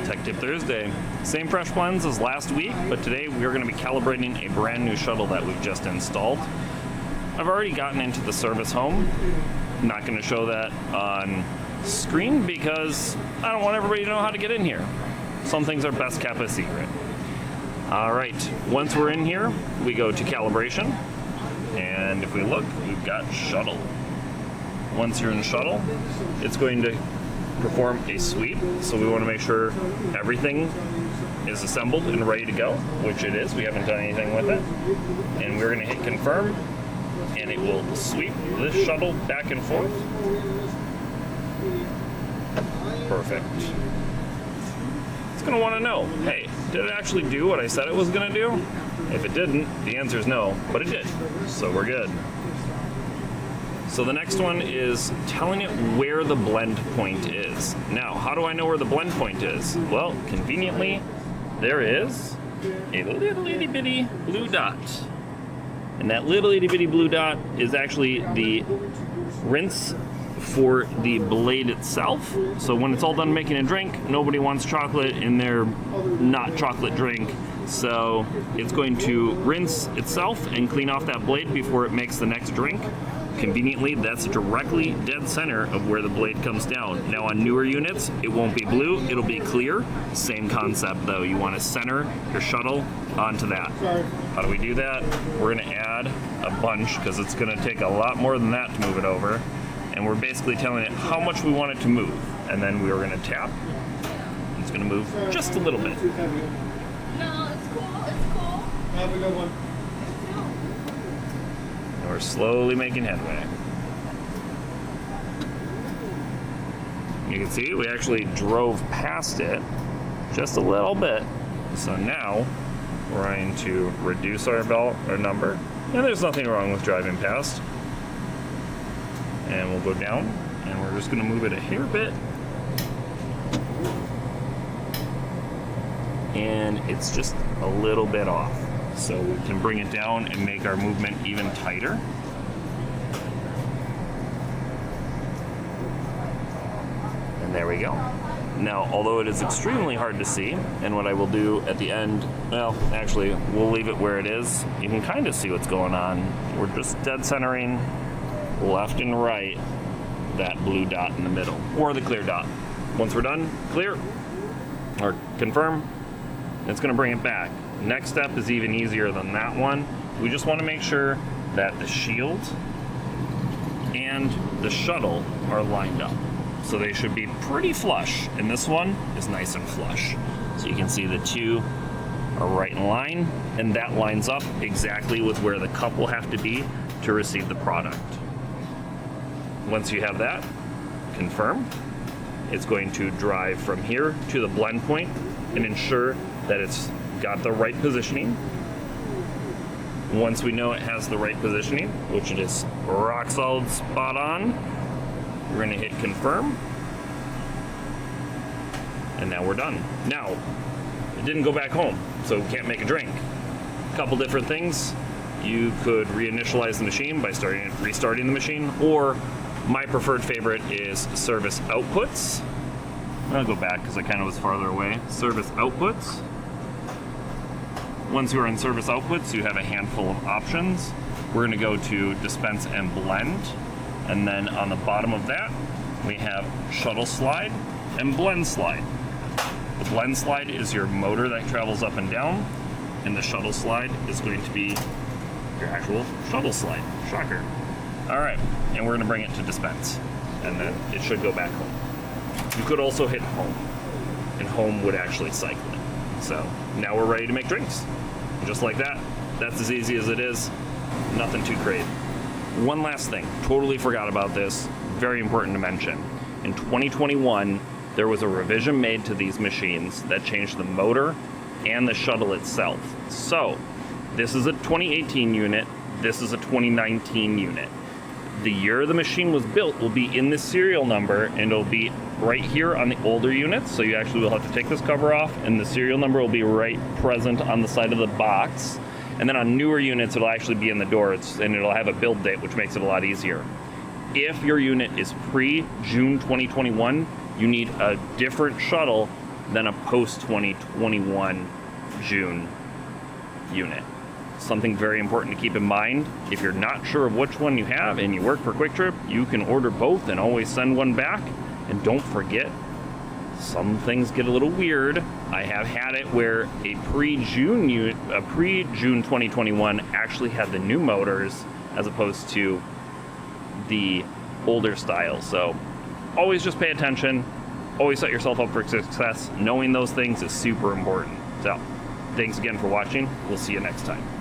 Tech Tip Thursday. Same fresh blends as last week, but today we are going to be calibrating a brand new shuttle that we've just installed. I've already gotten into the service home. I'm not going to show that on screen because I don't want everybody to know how to get in here. Some things are best kept a secret. All right, once we're in here, we go to calibration, and if we look, we've got Shuttle. Once you're in Shuttle, it's going to perform a sweep, so we want to make sure everything is assembled and ready to go, which it is. We haven't done anything with it, and we're going to hit confirm, and it will sweep this shuttle back and forth. Perfect. It's going to want to know, hey, did it actually do what I said it was going to do? If it didn't, the answer is no, but it did, so we're good. So the next one is telling it where the blend point is. Now, how do I know where the blend point is? Well, conveniently, there is a little itty bitty blue dot. And that little itty bitty blue dot is actually the rinse for the blade itself. So when it's all done making a drink, nobody wants chocolate in their not chocolate drink. So it's going to rinse itself and clean off that blade before it makes the next drink. Conveniently, that's directly dead center of where the blade comes down. Now on newer units, it won't be blue, it'll be clear. Same concept though, you want to center your shuttle onto that. How do we do that? We're going to add a bunch because it's going to take a lot more than that to move it over. And we're basically telling it how much we want it to move. And then we're going to tap. It's going to move just a little bit. No, it's cool, it's cool. Have a good one. We're slowly making headway. You can see we actually drove past it just a little bit. So now we're going to reduce our number. And there's nothing wrong with driving past. And we'll go down and we're just going to move it a hair bit. And it's just a little bit off. So we can bring it down and make our movement even tighter. And there we go. Now, although it is extremely hard to see, and what I will do at the end, well, actually, we'll leave it where it is. You can kind of see what's going on. We're just dead centering left and right that blue dot in the middle, or the clear dot. Once we're done, clear, or confirm, it's going to bring it back. Next step is even easier than that one. We just want to make sure that the shield and the shuttle are lined up. So they should be pretty flush, and this one is nice and flush. So you can see the two are right in line, and that lines up exactly with where the cup will have to be to receive the product. Once you have that, confirm. It's going to drive from here to the blend point and ensure that it's got the right positioning. Once we know it has the right positioning, which it is rock solid spot on, we're going to hit confirm. And now we're done. Now, it didn't go back home, so we can't make a drink. A couple different things. You could reinitialize the machine by restarting the machine, or my preferred favorite is service outputs. I'll go back because I kind of was farther away. Service outputs. Once you're in service outputs, you have a handful of options. We're going to go to dispense and blend. And then on the bottom of that, we have shuttle slide and blend slide. The blend slide is your motor that travels up and down, and the shuttle slide is going to be your actual shuttle slide. Shocker. All right, and we're going to bring it to dispense, and then it should go back home. You could also hit home, and home would actually cycle it. So now we're ready to make drinks. Just like that. That's as easy as it is. Nothing too crazy. One last thing, totally forgot about this, very important to mention. In 2021, there was a revision made to these machines that changed the motor and the shuttle itself. So, this is a 2018 unit, this is a 2019 unit. The year the machine was built will be in this serial number, and it'll be right here on the older units, so you actually will have to take this cover off, and the serial number will be right present on the side of the box. And then on newer units, it'll actually be in the door, and it'll have a build date, which makes it a lot easier. If your unit is pre-June 2021, you need a different shuttle than a post 2021 June unit. Something very important to keep in mind, if you're not sure of which one you have and you work for Kwik Trip, you can order both and always send one back. And don't forget, some things get a little weird. I have had it where a pre-June 2021 actually had the new motors as opposed to the older style. So always just pay attention. Always set yourself up for success. Knowing those things is super important. So thanks again for watching. We'll see you next time.